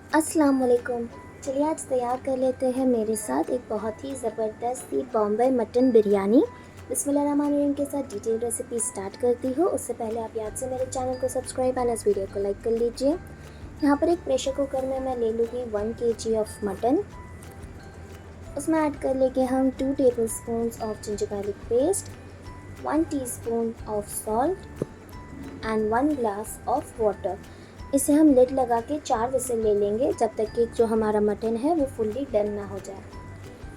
अस्सलाम वालेकुम। चलिए आज तैयार कर लेते हैं मेरे साथ एक बहुत ही ज़बरदस्त सी बॉम्बे मटन बिरयानी। बिस्मिल्लाहिर्रहमानिर्रहीम के साथ डिटेल रेसिपी स्टार्ट करती हूँ। उससे पहले आप याद से मेरे चैनल को सब्सक्राइब एंड इस वीडियो को लाइक कर लीजिए। यहाँ पर एक प्रेशर कुकर में मैं ले लूँगी 1 kg ऑफ मटन। उसमें ऐड कर लेंगे हम 2 table spoon of ginger garlic paste, 1 teaspoon of salt and 1 glass of water. इसे हम लिड लगा के 4 विसल ले लेंगे जब तक कि जो हमारा मटन है वो फुल्ली डन ना हो जाए।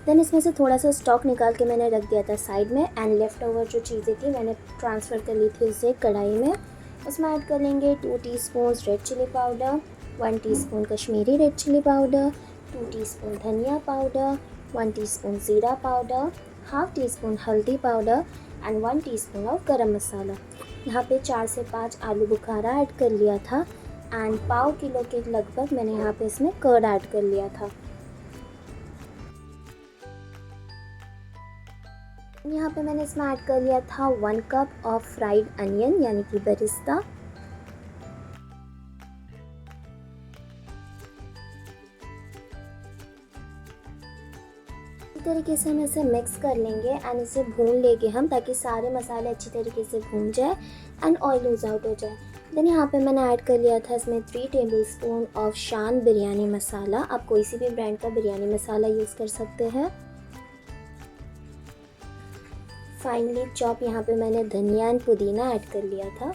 देन इसमें से थोड़ा सा स्टॉक निकाल के मैंने रख दिया था साइड में एंड लेफ़्ट ओवर जो चीज़ें थी मैंने ट्रांसफ़र कर ली थी उसे कढ़ाई में। उसमें ऐड कर लेंगे 2 teaspoon red chilli powder, 1 teaspoon Kashmiri red chilli powder, 2 teaspoon धनिया पाउडर, 1 टीस्पून ज़ीरा पाउडर, हाफ़ टीस्पून हल्दी powder and 1 teaspoon of garam masala. यहाँ पे 4 से 5 आलू बुखारा ऐड कर लिया था एंड पाव किलो के लगभग मैंने यहाँ पे इसमें कर्ड ऐड कर लिया था। यहाँ पे मैंने इसमें ऐड कर लिया था 1 कप ऑफ फ्राइड अनियन यानी कि बेरिस्ता। इस तरीके से हम इसे मिक्स कर लेंगे एंड इसे भून लेंगे हम ताकि सारे मसाले अच्छी तरीके से भून जाए एंड ऑयल लूज आउट हो जाए। देन यहाँ पे मैंने ऐड कर लिया था इसमें 3 टेबल स्पून ऑफ शान बिरयानी मसाला। आप कोई सी भी ब्रांड का बिरयानी मसाला यूज़ कर सकते हैं। फाइनली चॉप यहाँ पे मैंने धनिया एंड पुदीना ऐड कर लिया था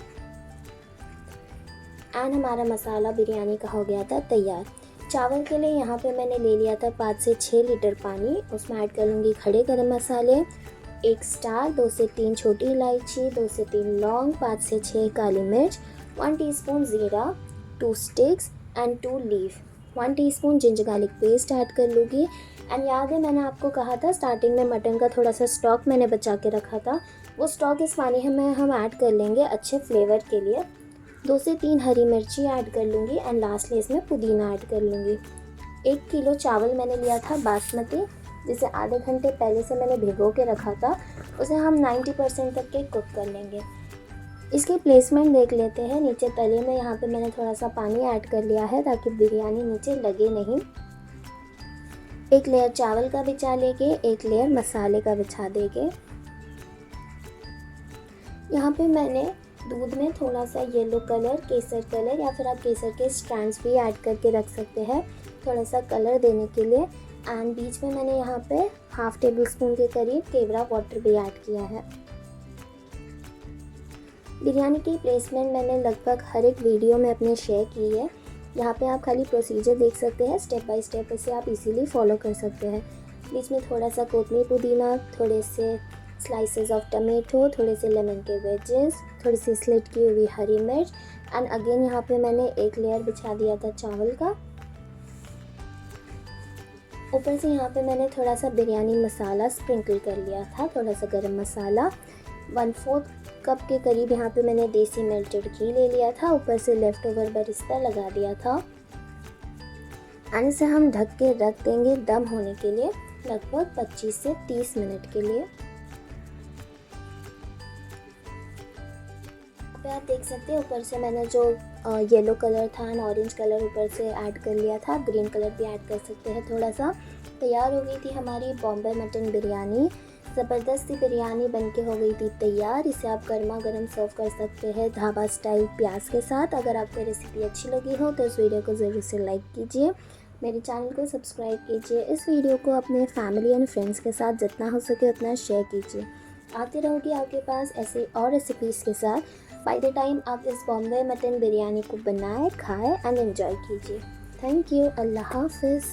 एंड हमारा मसाला बिरयानी का हो गया था तैयार। चावल के लिए यहाँ पे मैंने ले लिया था 5 से 6 लीटर पानी। उसमें ऐड कर लूँगी खड़े गरम मसाले, 1 स्टार, 2 से 3 छोटी इलायची, 2 से 3 लौंग, 5 से 6 काली मिर्च, 1 टीस्पून ज़ीरा, 2 sticks and 2 leaf, 1 teaspoon ginger garlic paste add कर लूँगी। एंड याद है मैंने आपको कहा था स्टार्टिंग में मटन का थोड़ा सा स्टॉक मैंने बचा के रखा था, वो स्टॉक इस पानी में हम ऐड कर लेंगे अच्छे फ्लेवर के लिए। 2 से 3 हरी मिर्ची ऐड कर लूँगी एंड लास्टली इसमें पुदीना ऐड कर लूँगी। 1 किलो चावल मैंने लिया था बासमती, जिसे आधे घंटे पहले से मैंने भिगो के रखा था। उसे हम 90% तक के कुक कर लेंगे। इसकी प्लेसमेंट देख लेते हैं। नीचे तले में यहाँ पे मैंने थोड़ा सा पानी ऐड कर लिया है ताकि बिरयानी नीचे लगे नहीं। एक लेयर चावल का बिछा लेंगे, एक लेयर मसाले का बिछा देंगे। यहाँ पे मैंने दूध में थोड़ा सा येलो कलर, केसर कलर या फिर आप केसर के स्ट्रैंड्स भी ऐड करके रख सकते हैं थोड़ा सा कलर देने के लिए। एंड बीच में मैंने यहाँ पे हाफ़ टेबल स्पून के करीब केवड़ा वाटर भी ऐड किया है। बिरयानी की प्लेसमेंट मैंने लगभग हर एक वीडियो में अपने शेयर की है। यहाँ पे आप खाली प्रोसीजर देख सकते हैं, स्टेप बाय स्टेप इसे आप इजीली फॉलो कर सकते हैं। बीच में थोड़ा सा कोतमीर पुदीना, थोड़े से स्लाइसेस ऑफ टमेटो, थोड़े से लेमन के वेजेस, थोड़ी सी स्लिट की हुई हरी मिर्च एंड अगेन यहाँ पे मैंने एक लेयर बिछा दिया था चावल का। ऊपर से यहाँ पे मैंने थोड़ा सा बिरयानी मसाला स्प्रिंकल कर लिया था, थोड़ा सा गरम मसाला। 1/4 कप के करीब यहाँ पे मैंने देसी मेल्टेड घी ले लिया था, ऊपर से लेफ़्ट ओवर बेरिस्ता लगा दिया था एंड इसे हम ढक के रख देंगे दम होने के लिए लगभग 25 से 30 मिनट के लिए। आप देख सकते हैं ऊपर से मैंने जो येलो कलर था एंड ऑरेंज कलर ऊपर से ऐड कर लिया था। ग्रीन कलर भी ऐड कर सकते हैं थोड़ा सा। तैयार हो गई थी हमारी बॉम्बे मटन बिरयानी। ज़बरदस्ती बिरयानी बनके हो गई थी तैयार। इसे आप गर्मा गर्म सर्व कर सकते हैं ढाबा स्टाइल प्याज के साथ। अगर आपको रेसिपी अच्छी लगी हो तो इस वीडियो को ज़रूर से लाइक कीजिए, मेरे चैनल को सब्सक्राइब कीजिए। इस वीडियो को अपने फैमिली एंड फ्रेंड्स के साथ जितना हो सके उतना शेयर कीजिए। आती रहूँगी आपके पास ऐसे और रेसिपीज़ के साथ। बाय द टाइम आप इस बॉम्बे मटन बिरयानी को बनाएं, खाएं एंड एंजॉय कीजिए। Thank you. अल्लाह हाफ़िज़।